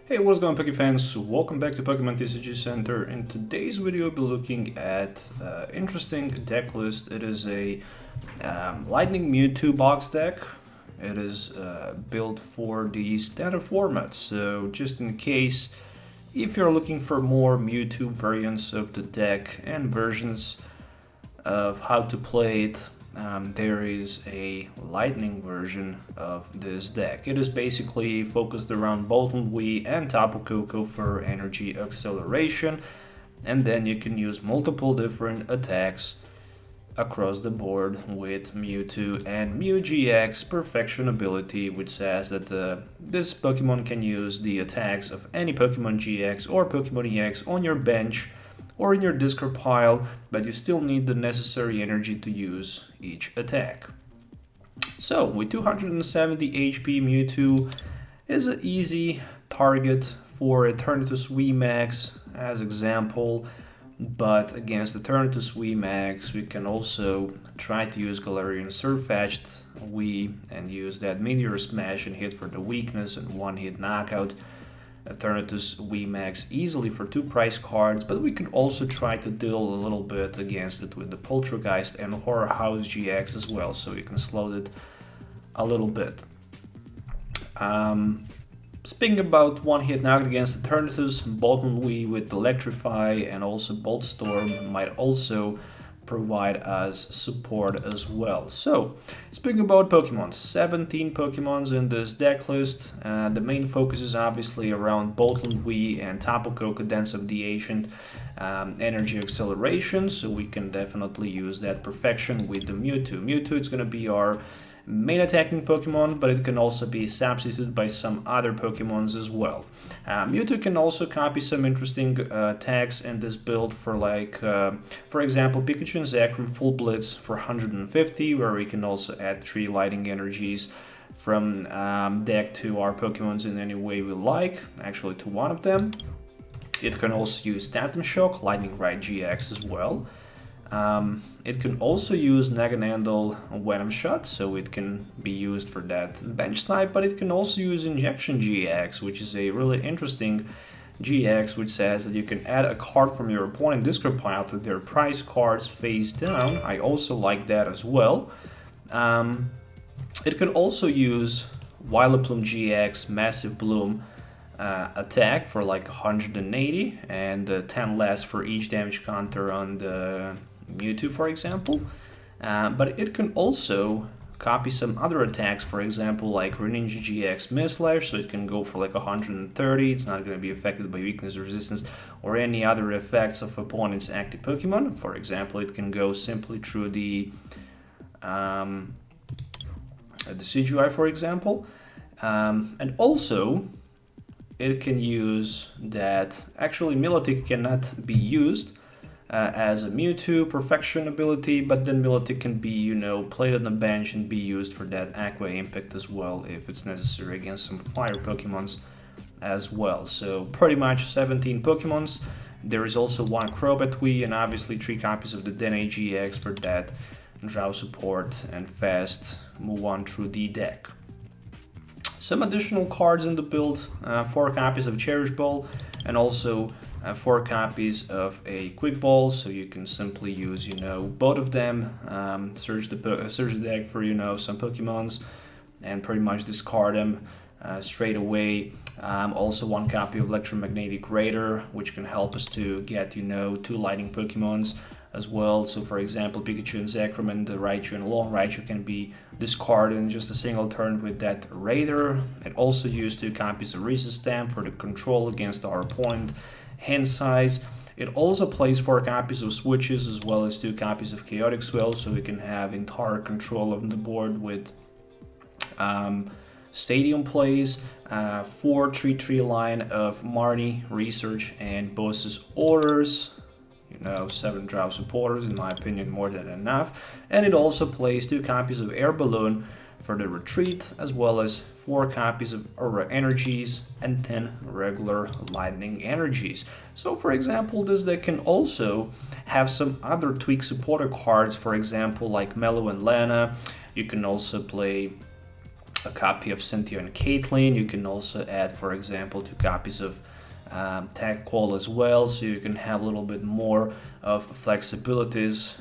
Hey, what's going on, Poke fans? Welcome back to Pokemon TCG Center. In today's video, we'll be looking at interesting deck list. It is a Lightning Mewtwo box deck. It is built for the standard format, so just in case, if you're looking for more Mewtwo variants of the deck and versions of how to play it, there is a lightning version of this deck. It is basically focused around Mewtwo&Mew and Tapu Koko for energy acceleration, and then you can use multiple different attacks across the board with Mewtwo&Mew GX Perfection ability, which says that this Pokemon can use the attacks of any Pokemon GX or Pokemon EX on your bench or in your discard pile, but you still need the necessary energy to use each attack. So, with 270 HP, Mewtwo is an easy target for Eternatus VMAX as example, but against Eternatus VMAX we can also try to use Galarian Surfetched and use that Meteor Smash and hit for the weakness and one-hit knockout Eternatus VMAX easily for 2 price cards, but we can also try to deal a little bit against it with the Poltergeist and Horror House GX as well, so you can slow it a little bit. Speaking about one-hit knockout against Eternatus, Mewtwo with Electrify and also Bolt Storm might also provide us support as well. So, speaking about Pokemon, 17 Pokemons in this deck list. The main focus is obviously around Mewtwo and Tapu Koko, Dance of the Ancient, energy acceleration, so we can definitely use that perfection with the Mewtwo. Mewtwo is going to be our main attacking Pokemon, but it can also be substituted by some other Pokemons as well. Mewtwo can also copy some interesting attacks in this build for for example, Pikachu and Zekrom Full Blitz for 150, where we can also add 3 Lightning Energies from deck to our Pokemons in any way we like, actually to one of them. It can also use Phantom Shock, Lightning Ride GX as well. It can also use Naganadel Venom Shot, so it can be used for that bench snipe, but it can also use Injection GX, which is a really interesting GX, which says that you can add a card from your opponent discard pile to their prize cards face down. I also like that as well. It can also use Vileplume GX Massive Bloom attack for like 180 and 10 less for each damage counter on the Mewtwo, for example. But it can also copy some other attacks, for example, like Greninja GX Misslash, so it can go for like 130. It's not going to be affected by weakness, resistance, or any other effects of opponent's active Pokemon. For example, it can go simply through the CGI, for example. And also, it can use that. Actually, Milotic cannot be used as a Mewtwo perfection ability, but then Milotic can be, played on the bench and be used for that Aqua Impact as well if it's necessary against some fire Pokemons as well. So pretty much 17 Pokemons. There is also 1 Crobat Wii and obviously 3 copies of the Dene GX for that draw support and fast move on through the deck. Some additional cards in the build, 4 copies of Cherish Ball and also 4 copies of a Quick Ball, so you can simply use, both of them, search the deck for, some Pokemons and pretty much discard them straight away. Also 1 copy of Electromagnetic Raider, which can help us to get, 2 Lightning Pokemons as well. So for example, Pikachu and Zekrom and the Raichu and Long Raichu can be discarded in just a single turn with that Raider. It also used 2 copies of Reese's Stamp for the control against our opponent hand size. It also plays 4 copies of Switches as well as 2 copies of Chaotic Swell, so we can have entire control of the board with Stadium plays, 4 3/3 line of Marnie, Research, and Boss's Orders. 7 draw supporters, in my opinion, more than enough. And it also plays 2 copies of Air Balloon for the Retreat, as well as 4 copies of Aura Energies and 10 regular Lightning Energies. So, for example, this deck can also have some other tweak supporter cards, for example, like Mellow and Lana. You can also play a copy of Cynthia and Caitlyn. You can also add, for example, 2 copies of Tag Call as well, so you can have a little bit more of flexibilities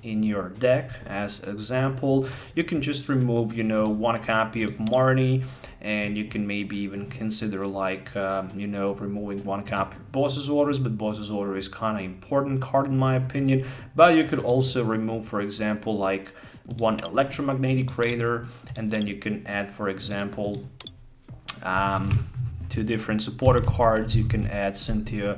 in your deck. As example, you can just remove, 1 copy of Marnie, and you can maybe even consider like, removing 1 copy of Boss's Orders, but Boss's Order is kind of important card in my opinion. But you could also remove, for example, like 1 Electromagnetic Raider, and then you can add, for example, 2 different supporter cards. You can add Cynthia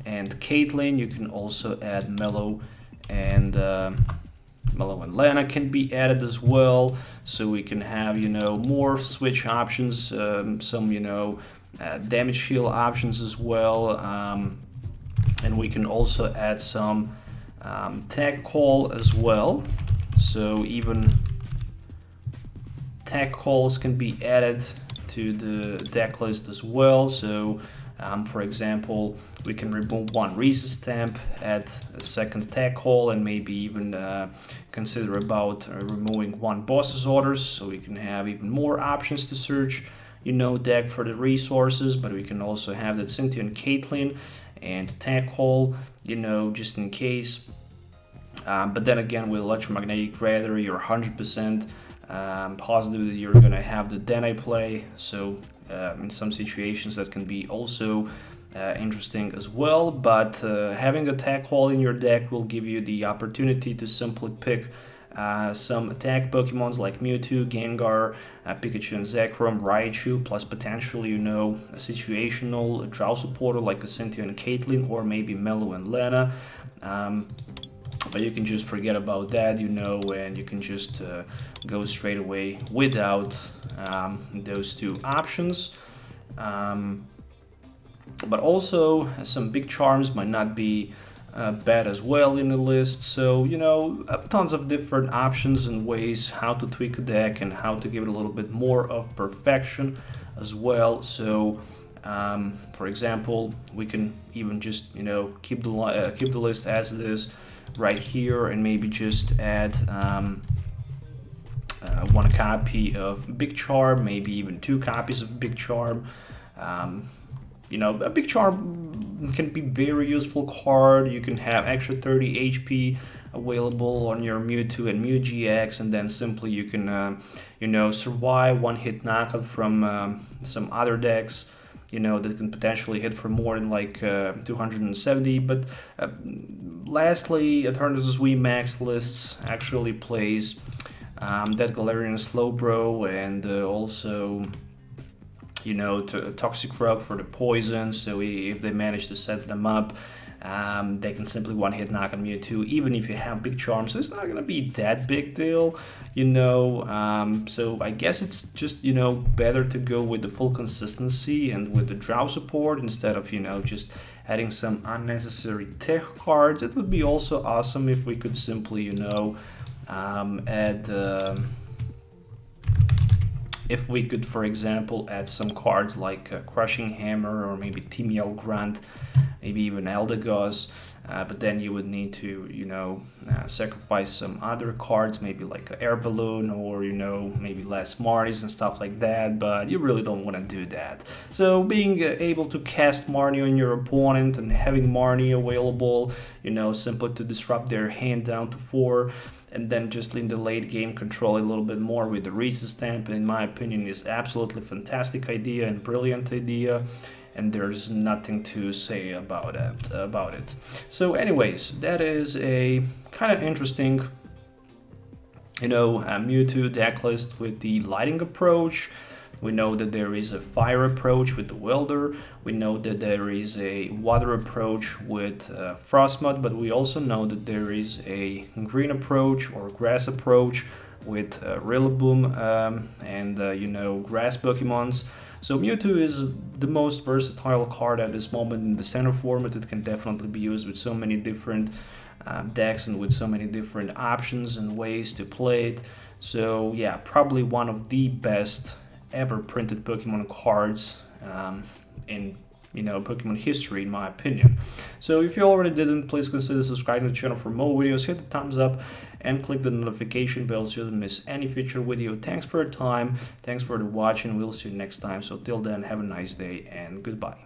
and Caitlyn. You can also add Mellow and Lana can be added as well. So we can have, more switch options, some, damage heal options as well. And we can also add some Tag Call as well. So even Tag Calls can be added to the deck list as well. So for example, we can remove 1 Reese's Stamp, add a 2nd Tag Call, and maybe even consider about removing 1 Boss's Orders, so we can have even more options to search, deck for the resources. But we can also have that Cynthia and Caitlyn and Tag Call, just in case. But then again, with Electromagnetic Raider, you're 100% positive that you're gonna have the Dene play. So in some situations that can be also interesting as well. But having a Tag Call in your deck will give you the opportunity to simply pick some attack Pokemons like Mewtwo, Gengar, Pikachu and Zekrom, Raichu, plus potentially, a situational draw supporter like a Cynthia and Caitlyn, or maybe Mellow and Lana. But you can just forget about that, and you can just go straight away without those 2 options. But also, some big charms might not be bad as well in the list. So, tons of different options and ways how to tweak a deck and how to give it a little bit more of perfection as well. So, for example, we can even just, keep the list as it is right here, and maybe just add 1 copy of Big Charm, maybe even 2 copies of Big Charm. A Big Charm can be very useful card. You can have extra 30 HP available on your Mewtwo and Mew GX, and then simply you can, survive 1-hit knockout from some other decks, that can potentially hit for more than like 270. But lastly, Eternatus Wii Max lists actually plays that Galarian Slowbro, and also Toxic Rock for the poison. So if they manage to set them up, they can simply 1-hit knock on Mewtwo, even if you have Big Charm. So it's not gonna be that big deal, So I guess it's just better to go with the full consistency and with the draw support instead of just adding some unnecessary tech cards. It would be also awesome if we could simply add. If we could, for example, add some cards like Crushing Hammer, or maybe Timiel Grunt, maybe even Eldegoss, but then you would need to, sacrifice some other cards, maybe like Air Balloon, or, maybe less Marnies and stuff like that, but you really don't want to do that. So being able to cast Marnie on your opponent and having Marnie available, simply to disrupt their hand down to 4, and then just in the late game control it a little bit more with the Reese's Stamp, in my opinion, is absolutely fantastic idea and brilliant idea, and there's nothing to say about it. So anyways, that is a kind of interesting Mewtwo deck list with the lighting approach. We know that there is a fire approach with the Welder. We know that there is a water approach with Frostmud, but we also know that there is a green approach or grass approach with Rillaboom and grass Pokemons. So Mewtwo is the most versatile card at this moment in the standard format. It can definitely be used with so many different decks and with so many different options and ways to play it. So yeah, probably one of the best ever printed Pokemon cards in Pokemon history, in my opinion. So if you already didn't, please consider subscribing to the channel for more videos, hit the thumbs up, and click the notification bell so you don't miss any future video. Thanks for your time, thanks for the watching. We'll see you next time. So till then, have a nice day and goodbye.